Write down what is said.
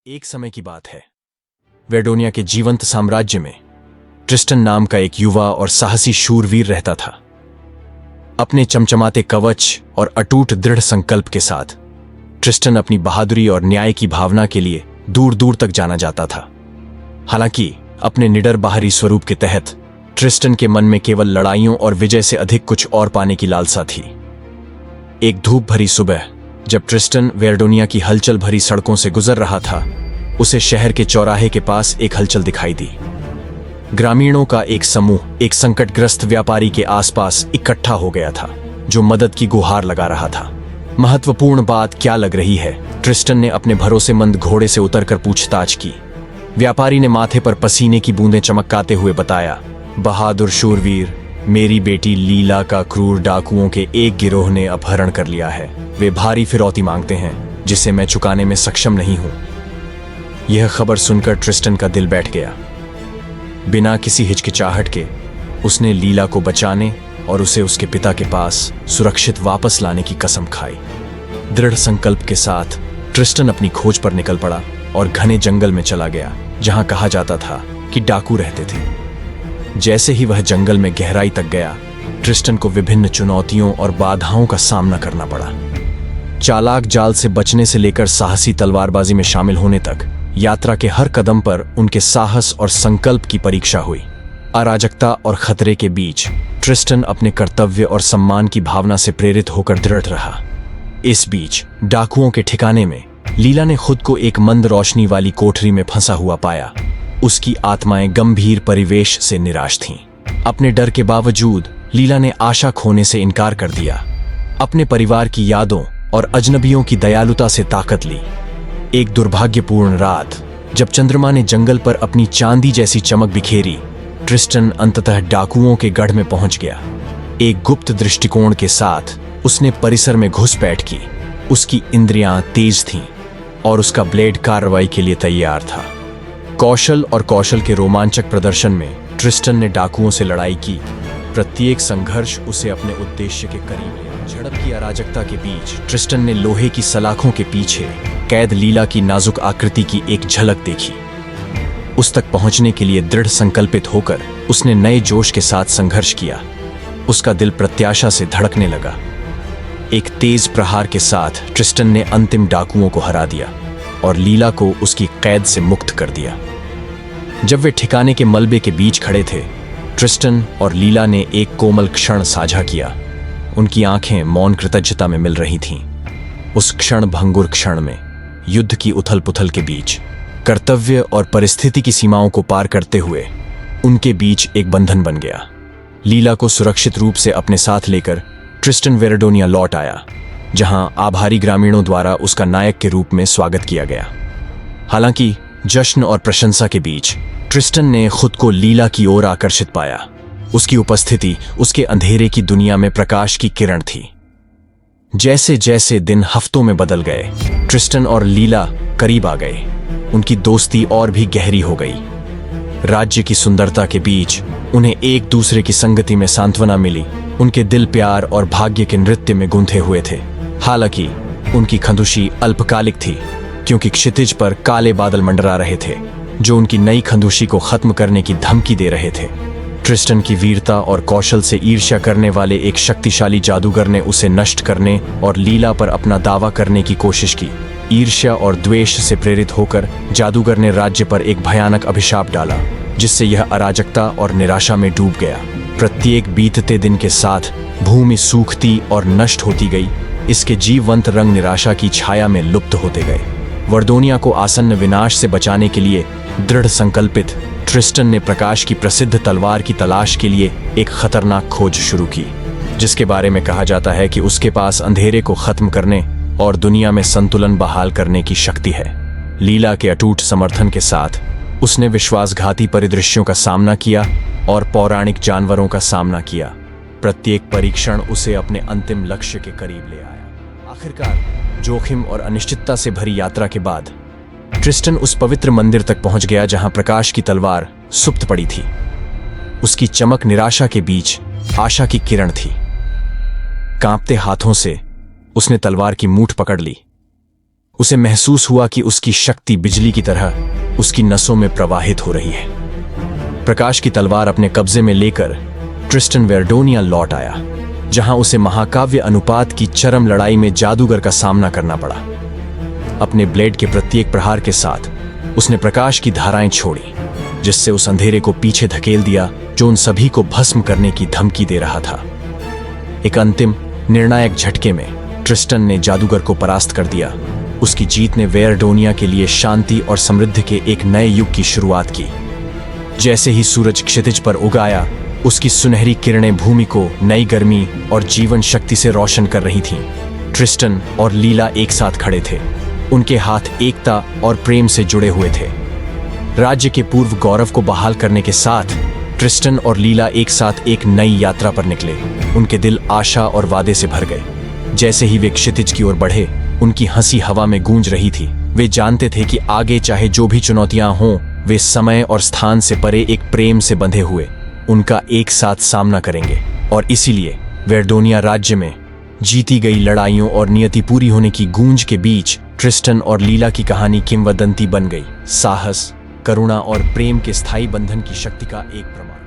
एक समय की बात है। वेडोनिया के जीवंत साम्राज्य में ट्रिस्टन नाम का एक युवा और साहसी शूरवीर रहता था। अपने चमचमाते कवच और अटूट दृढ़ संकल्प के साथ ट्रिस्टन अपनी बहादुरी और न्याय की भावना के लिए दूर दूर तक जाना जाता था। हालांकि अपने निडर बाहरी स्वरूप के तहत ट्रिस्टन के मन में केवल लड़ाइयों और विजय से अधिक कुछ और पाने की लालसा थी। एक धूप भरी सुबह जब ट्रिस्टन वेरडोनिया की हलचल भरी सड़कों से गुजर रहा था, उसे शहर के चौराहे के पास एक हलचल दिखाई दी। ग्रामीणों का एक समूह एक संकटग्रस्त व्यापारी के आसपास इकट्ठा हो गया था, जो मदद की गुहार लगा रहा था। महत्वपूर्ण बात क्या लग रही है? ट्रिस्टन ने अपने भरोसेमंद घोड़े से उतरकर पूछताछ की। व्यापारी ने माथे पर पसीने की बूंदें चमकाते हुए बताया, बहादुर शूरवीर, मेरी बेटी लीला का क्रूर डाकुओं के एक गिरोह ने अपहरण कर लिया है। वे भारी फिरौती मांगते हैं, जिसे मैं चुकाने में सक्षम नहीं हूं। यह खबर सुनकर ट्रिस्टन का दिल बैठ गया। बिना किसी हिचकिचाहट के उसने लीला को बचाने और उसे उसके पिता के पास सुरक्षित वापस लाने की कसम खाई। दृढ़ संकल्प के साथ ट्रिस्टन अपनी खोज पर निकल पड़ा और घने जंगल में चला गया, जहां कहा जाता था कि डाकू रहते थे। जैसे ही वह जंगल में गहराई तक गया, ट्रिस्टन को विभिन्न चुनौतियों और बाधाओं का सामना करना पड़ा। चालाक जाल से बचने से लेकर साहसी तलवारबाजी में शामिल होने तक, यात्रा के हर कदम पर उनके साहस और संकल्प की परीक्षा हुई। अराजकता और खतरे के बीच ट्रिस्टन अपने कर्तव्य और सम्मान की भावना से प्रेरित होकर दृढ़ रहा। इस बीच डाकुओं के ठिकाने में लीला ने खुद को एक मंद रोशनी वाली कोठरी में फंसा हुआ पाया। उसकी आत्माएं गंभीर परिवेश से निराश थीं। अपने डर के बावजूद लीला ने आशा खोने से इनकार कर दिया। अपने परिवार की यादों और अजनबियों की दयालुता से ताकत ली। एक दुर्भाग्यपूर्ण रात जब चंद्रमा ने जंगल पर अपनी चांदी जैसी चमक बिखेरी, ट्रिस्टन अंततः डाकुओं के गढ़ में पहुंच गया। एक गुप्त दृष्टिकोण के साथ उसने परिसर में घुसपैठ की। उसकी इंद्रियां तेज थीं और उसका ब्लेड कार्रवाई के लिए तैयार था। कौशल के रोमांचक प्रदर्शन में ट्रिस्टन ने डाकुओं से लड़ाई की। प्रत्येक संघर्ष उसे अपने उद्देश्य के करीब ले। झड़प की अराजकता के बीच ट्रिस्टन ने लोहे की सलाखों के पीछे कैद लीला की नाजुक आकृति की एक झलक देखी। उस तक पहुंचने के लिए दृढ़ संकल्पित होकर उसने नए जोश के साथ संघर्ष किया। उसका दिल प्रत्याशा से धड़कने लगा। एक तेज प्रहार के साथ ट्रिस्टन ने अंतिम डाकुओं को हरा दिया और लीला को उसकी कैद से मुक्त कर दिया। जब वे ठिकाने के मलबे के बीच खड़े थे, ट्रिस्टन और लीला ने एक कोमल क्षण साझा किया। उनकी आंखें मौन कृतज्ञता में मिल रही थीं। उस क्षण भंगुर क्षण में युद्ध की उथल पुथल के बीच कर्तव्य और परिस्थिति की सीमाओं को पार करते हुए उनके बीच एक बंधन बन गया। लीला को सुरक्षित रूप से अपने साथ लेकर ट्रिस्टन वेरडोनिया लौट आया, जहां आभारी ग्रामीणों द्वारा उसका नायक के रूप में स्वागत किया गया। हालांकि जश्न और प्रशंसा के बीच ट्रिस्टन ने खुद को लीला की ओर आकर्षित पाया। उसकी उपस्थिति उसके अंधेरे की दुनिया में प्रकाश की किरण थी। जैसे जैसे दिन हफ्तों में बदल गए, ट्रिस्टन और लीला करीब आ गए। उनकी दोस्ती और भी गहरी हो गई। राज्य की सुंदरता के बीच उन्हें एक दूसरे की संगति में सांत्वना मिली। उनके दिल प्यार और भाग्य के नृत्य में गुंथे हुए थे। हालांकि उनकी खंदुशी अल्पकालिक थी, क्योंकि क्षितिज पर काले बादल मंडरा रहे थे, जो उनकी नई खंदुशी को खत्म करने की धमकी दे रहे थे। ट्रिस्टन की वीरता और कौशल से ईर्ष्या करने वाले एक शक्तिशाली जादूगर ने उसे नष्ट करने और लीला पर अपना दावा करने की कोशिश की। ईर्ष्या और द्वेष से प्रेरित होकर जादूगर ने राज्य पर एक भयानक अभिशाप डाला, जिससे यह अराजकता और निराशा में डूब गया। प्रत्येक बीतते दिन के साथ भूमि सूखती और नष्ट होती गई। इसके जीवंत रंग निराशा की छाया में लुप्त होते गए। वर्दोनिया को आसन्न विनाश से बचाने के लिए दृढ़ संकल्पित ट्रिस्टन ने प्रकाश की प्रसिद्ध तलवार की तलाश के लिए एक खतरनाक खोज शुरू की, जिसके बारे में कहा जाता है कि उसके पास अंधेरे को खत्म करने और दुनिया में संतुलन बहाल करने की शक्ति है। लीला के अटूट समर्थन के साथ उसने विश्वासघाती परिदृश्यों का सामना किया और पौराणिक जानवरों का सामना किया। प्रत्येक परीक्षण उसे अपने अंतिम लक्ष्य के करीब ले आया। आखिरकार जोखिम और अनिश्चितता से भरी यात्रा के बाद ट्रिस्टन उस पवित्र मंदिर तक पहुंच गया, जहां प्रकाश की तलवार सुप्त पड़ी थी। उसकी चमक निराशा के बीच आशा की किरण थी। कांपते हाथों से उसने तलवार की मूठ पकड़ ली उसे महसूस हुआ कि उसकी शक्ति बिजली की तरह उसकी नसों में प्रवाहित हो रही है। प्रकाश की तलवार अपने कब्जे में लेकर ट्रिस्टन वेरडोनिया लौट आया, जहां उसे महाकाव्य अनुपात की चरम लड़ाई में जादूगर का सामना करना पड़ा। अपने ब्लेड के प्रत्येक प्रहार के साथ उसने प्रकाश की धाराएं छोड़ी, जिससे उस अंधेरे को पीछे धकेल दिया जो उन सभी को भस्म करने की धमकी दे रहा था। एक अंतिम निर्णायक झटके में ट्रिस्टन ने जादूगर को परास्त कर दिया। उसकी जीत ने वेरडोनिया के लिए शांति और समृद्धि के एक नए युग की शुरुआत की। जैसे ही सूरज क्षितिज पर उग आया, उसकी सुनहरी किरणें भूमि को नई गर्मी और जीवन शक्ति से रोशन कर रही थीं। ट्रिस्टन और लीला एक साथ खड़े थे, उनके हाथ एकता और प्रेम से जुड़े हुए थे। राज्य के पूर्व गौरव को बहाल करने के साथ ट्रिस्टन और लीला एक साथ एक नई यात्रा पर निकले। उनके दिल आशा और वादे से भर गए। जैसे ही वे क्षितिज की ओर बढ़े, उनकी हंसी हवा में गूंज रही थी। वे जानते थे कि आगे चाहे जो भी चुनौतियां हों, वे समय और स्थान से परे एक प्रेम से बंधे हुए उनका एक साथ सामना करेंगे। और इसीलिए वेरडोनिया राज्य में जीती गई लड़ाइयों और नियति पूरी होने की गूंज के बीच ट्रिस्टन और लीला की कहानी किंवदंती बन गई। साहस, करुणा और प्रेम के स्थायी बंधन की शक्ति का एक प्रमाण।